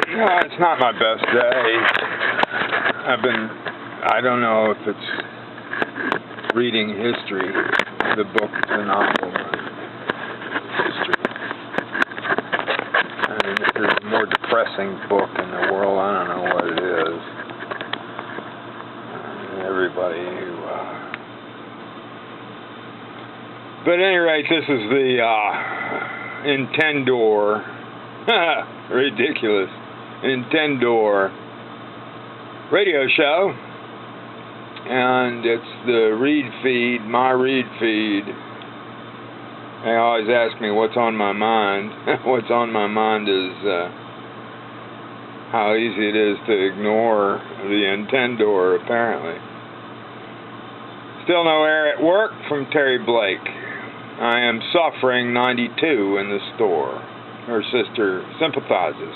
No, it's not my best day. I don't know if it's reading history, the book, the novel, history. I mean, if there's a more depressing book in the world, I don't know what it is. Everybody who... But at any rate, this is the Intendor. Ridiculous. Intendor radio show. And it's the read feed, my read feed. They always ask me what's on my mind. What's on my mind is how easy it is to ignore the Intendor, apparently. Still no air at work from Terry Blake. I am suffering 92 in the store. Her sister sympathizes.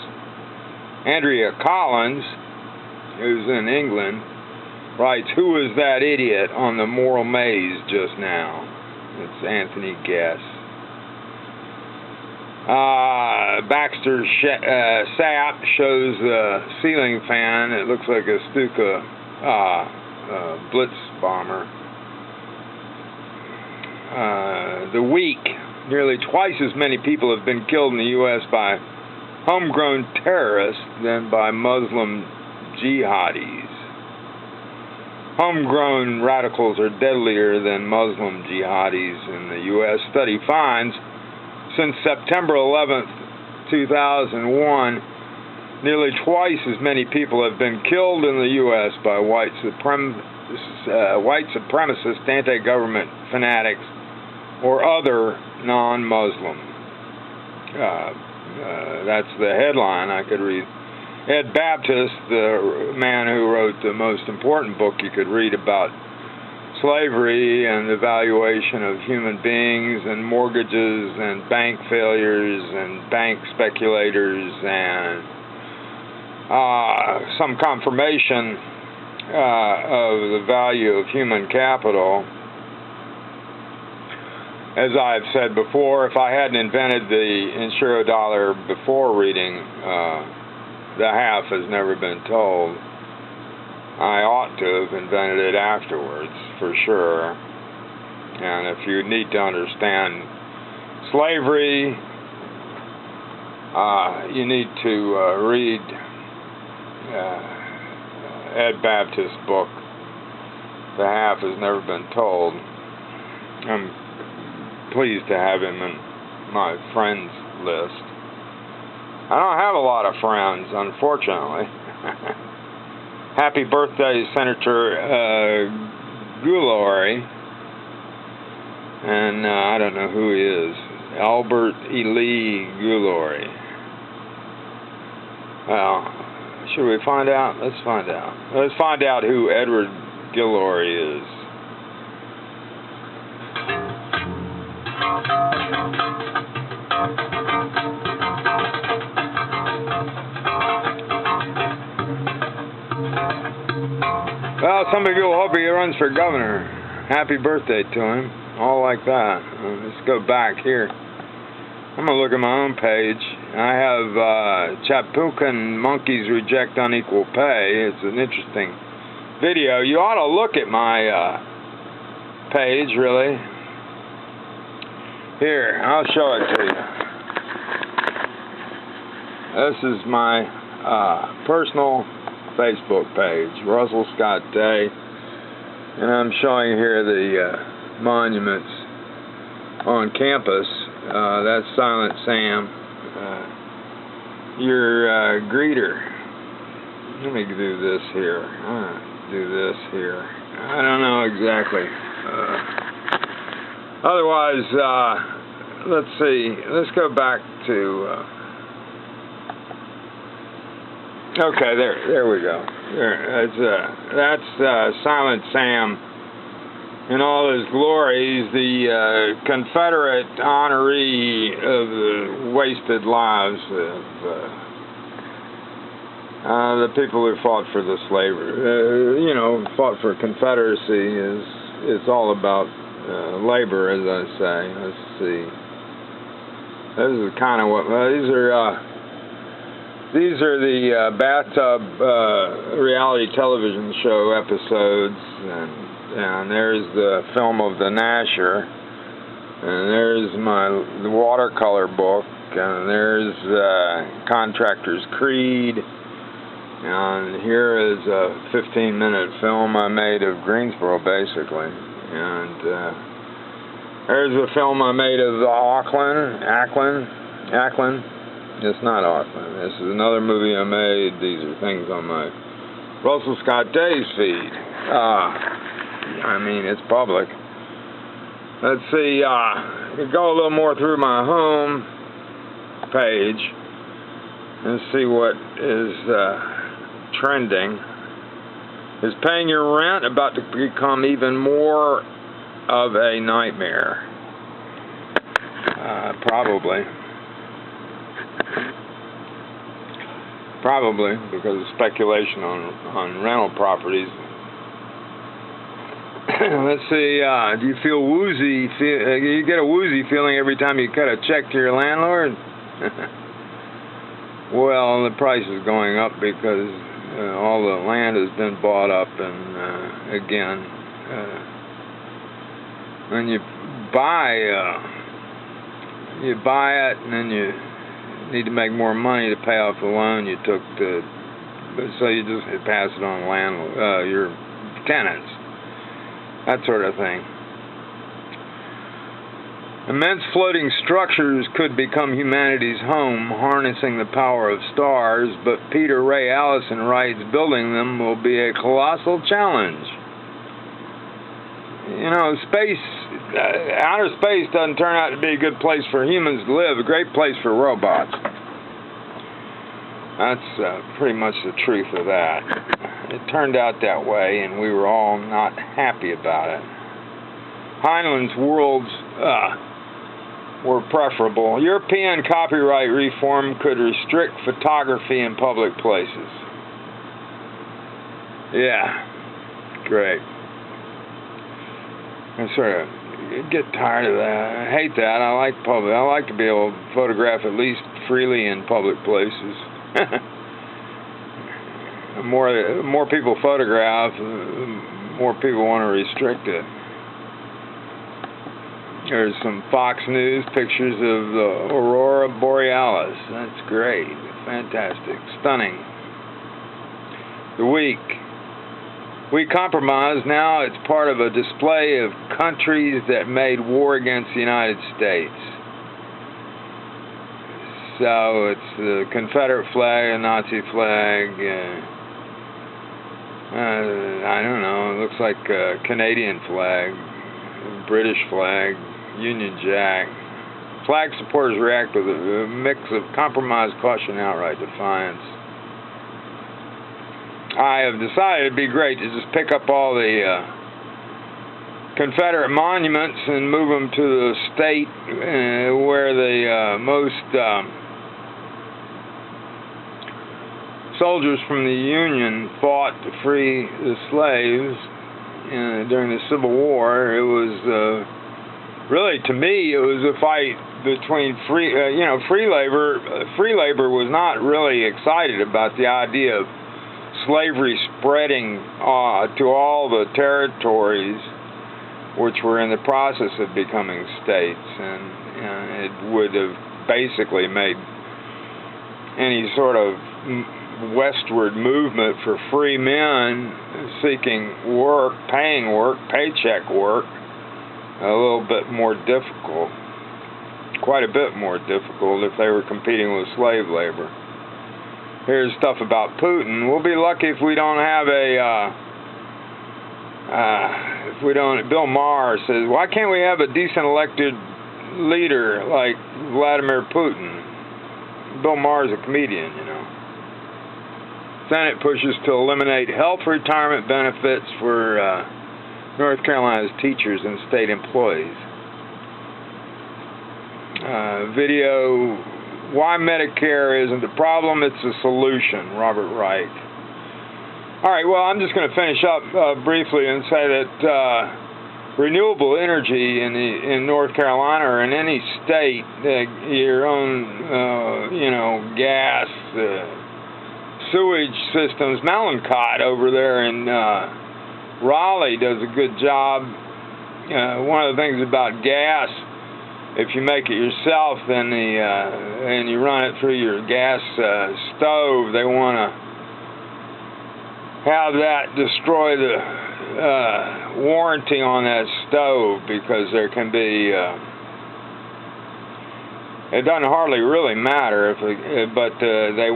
Andrea Collins, who's in England, writes, "Who was that idiot on the moral maze just now?" It's Anthony Guess. Baxter Sap shows the ceiling fan. It looks like a Stuka Blitz bomber. The week, nearly twice as many people have been killed in the U.S. by homegrown terrorists than by Muslim jihadis. Homegrown radicals are deadlier than Muslim jihadis in the U.S. Study finds since September 11th, 2001, nearly twice as many people have been killed in the U.S. by white supremacist anti-government fanatics or other non-Muslim. That's the headline I could read. Ed Baptist, the man who wrote the most important book you could read about slavery and the valuation of human beings and mortgages and bank failures and bank speculators and some confirmation of the value of human capital. As I've said before, if I hadn't invented the insuro dollar before reading The Half Has Never Been Told, I ought to have invented it afterwards, for sure. And if you need to understand slavery, you need to read Ed Baptist's book, The Half Has Never Been Told. I'm pleased to have him in my friends list. I don't have a lot of friends, unfortunately. Happy birthday, Senator Gulori. And I don't know who he is. Albert Ely Gulori. Well, should we find out? Let's find out. Let's find out who Edward Gulori is. Well, some of you will hope he runs for governor. Happy birthday to him. All like that. Let's go back here. I'm going to look at my own page. I have Chapucan Monkeys Reject Unequal Pay. It's an interesting video. You ought to look at my page, really. Here, I'll show it to you. This is my personal Facebook page, Russell Scott Day, and I'm showing here the monuments on campus. That's Silent Sam, your greeter. Let me do this here. Do this here. I don't know exactly. Otherwise, let's see. Let's go back to. Okay, there we go. That's Silent Sam in all his glory. He's the Confederate honoree of the wasted lives of the people who fought for the slavery. Fought for Confederacy is all about labor, as I say. Let's see. This is kind of what these are. These are the bathtub reality television show episodes, and there's the film of the Nasher, and there's the watercolor book, and there's Contractor's Creed, and here is a 15-minute film I made of Greensboro, basically, and there's a film I made of Akron. It's not Auckland. This is another movie I made. These are things on my Russell Scott Days feed. I mean, it's public. Let's see. Go a little more through my home page and see what is trending. Is paying your rent about to become even more of a nightmare? Probably. Probably, because of speculation on rental properties. Let's see, do you feel woozy? You get a woozy feeling every time you cut a check to your landlord? Well, the price is going up because all the land has been bought up, and again, when you buy it, and then you need to make more money to pay off the loan you took so you just pass it on your tenants, that sort of thing. Immense floating structures could become humanity's home, harnessing the power of stars, but Peter Ray Allison writes, building them will be a colossal challenge. You know, outer space doesn't turn out to be a good place for humans to live, a great place for robots. That's pretty much the truth of that. It turned out that way, and we were all not happy about it. Heinlein's worlds were preferable. European copyright reform could restrict photography in public places. Yeah, great. I sort of get tired of that. I hate that. I like public. I like to be able to photograph at least freely in public places. More people photograph, more people want to restrict it. There's some Fox News pictures of the Aurora Borealis. That's great. Fantastic. Stunning. The Week. We compromise. Now it's part of a display of countries that made war against the United States. So it's the Confederate flag, a Nazi flag. I don't know. It looks like a Canadian flag, British flag, Union Jack. Flag supporters react with a mix of compromise, caution, and outright defiance. I have decided it'd be great to just pick up all the Confederate monuments and move them to the state where the most soldiers from the Union fought to free the slaves during the Civil War. It was really, to me, it was a fight between free labor. Free labor was not really excited about the idea of slavery spreading to all the territories which were in the process of becoming states, and it would have basically made any sort of westward movement for free men seeking work, paying work, paycheck work, a little bit more difficult, quite a bit more difficult if they were competing with slave labor. Here's stuff about Putin. We'll be lucky if we don't have Bill Maher says, why can't we have a decent elected leader like Vladimir Putin? Bill Maher's a comedian, you know. Senate pushes to eliminate health retirement benefits for North Carolina's teachers and state employees. Video, why Medicare isn't the problem, it's a solution, Robert Wright. All right, well, I'm just going to finish up briefly and say that renewable energy in North Carolina or in any state, your own, gas, sewage systems. Mallinckrodt over there in Raleigh does a good job. One of the things about gas, if you make it yourself, then and you run it through your gas stove, they want to have that destroy the warranty on that stove, because there can be it doesn't hardly really matter but they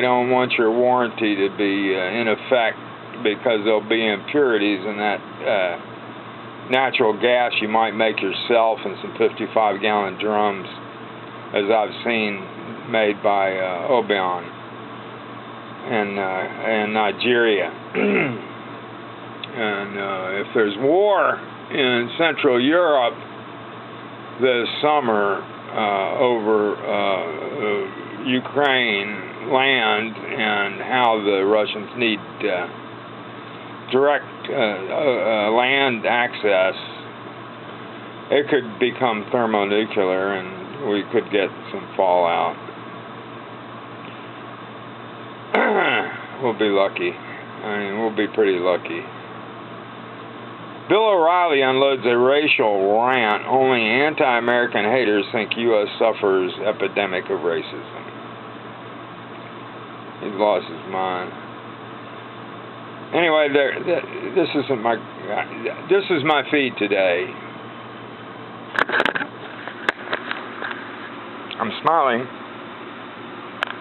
don't want your warranty to be in effect, because there'll be impurities in that natural gas you might make yourself in some 55-gallon drums, as I've seen made by Obion in Nigeria. And if there's war in Central Europe this summer over Ukraine land, and how the Russians need direct land access, it could become thermonuclear, and we could get some fallout. We'll be lucky. I mean, we'll be pretty lucky. Bill O'Reilly unloads a racial rant. Only anti-American haters think U.S. suffers epidemic of racism. He's lost his mind. Anyway, this is my feed today. I'm smiling.